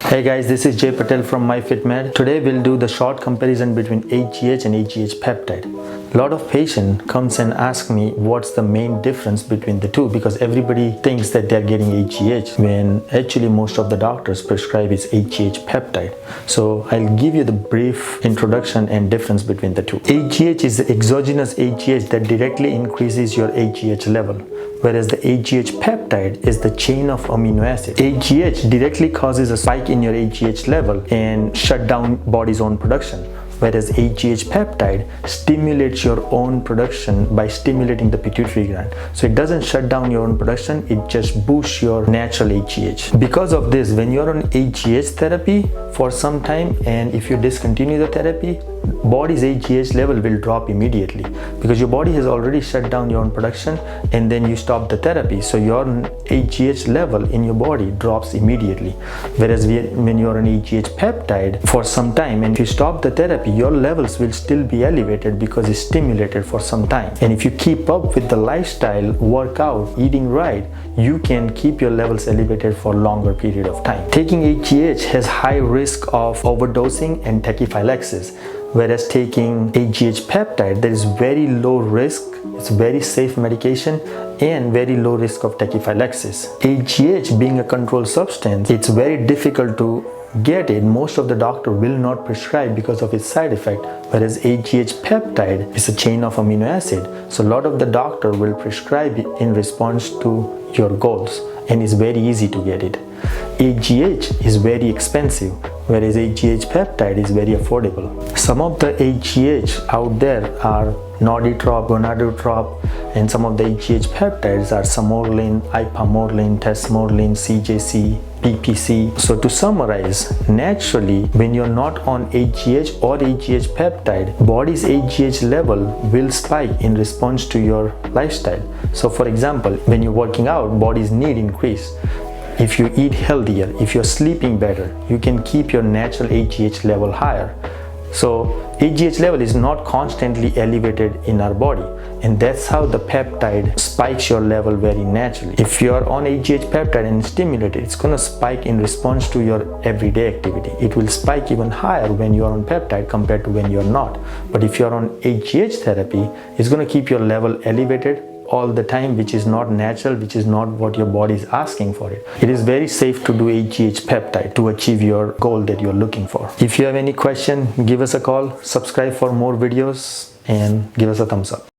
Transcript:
Hey guys, this is Jay Patel from MyFitMed. Today we'll do the short comparison between HGH and HGH peptide. A lot of patient comes and ask me what's the main difference between the two, because everybody thinks that they're getting HGH when actually most of the doctors prescribe is HGH peptide. So I'll give you the brief introduction and difference between the two. HGH is the exogenous HGH that directly increases your HGH level, whereas the HGH peptide is the chain of amino acid. HGH directly causes a spike in your HGH level and shut down body's own production, whereas HGH peptide stimulates your own production by stimulating the pituitary gland. So it doesn't shut down your own production, it just boosts your natural HGH. Because of this, when you're on HGH therapy for some time, and if you discontinue the therapy, body's HGH level will drop immediately because your body has already shut down your own production and then you stop the therapy. So your HGH level in your body drops immediately. Whereas when you're on HGH peptide for some time and if you stop the therapy, your levels will still be elevated because it's stimulated for some time. And if you keep up with the lifestyle, workout, eating right, you can keep your levels elevated for a longer period of time. Taking HGH has high risk of overdosing and tachyphylaxis. Whereas taking HGH peptide, there is very low risk, it's very safe medication and very low risk of tachyphylaxis. HGH being a controlled substance, it's very difficult to get it. Most of the doctor will not prescribe because of its side effect, whereas HGH peptide is a chain of amino acid. So a lot of the doctor will prescribe it in response to your goals and it's very easy to get it. HGH is very expensive, whereas HGH peptide is very affordable. Some of the HGH out there are norditrop, gonadotrop, and some of the HGH peptides are samorelin, ipamorelin, tesmorelin, CJC, PPC. So to summarize, naturally when you're not on HGH or HGH peptide, body's HGH level will spike in response to your lifestyle. So for example, when you're working out, body's need increase. If you eat healthier, if you're sleeping better, you can keep your natural HGH level higher. So HGH level is not constantly elevated in our body, and that's how the peptide spikes your level very naturally. If you're on HGH peptide and stimulated, it's going to spike in response to your everyday activity. It will spike even higher when you're on peptide compared to when you're not. But if you're on HGH therapy, it's going to keep your level elevated all the time, which is not natural, which is not what your body is asking for it. It is very safe to do HGH peptide to achieve your goal that you're looking for. If you have any question, give us a call, subscribe for more videos and give us a thumbs up.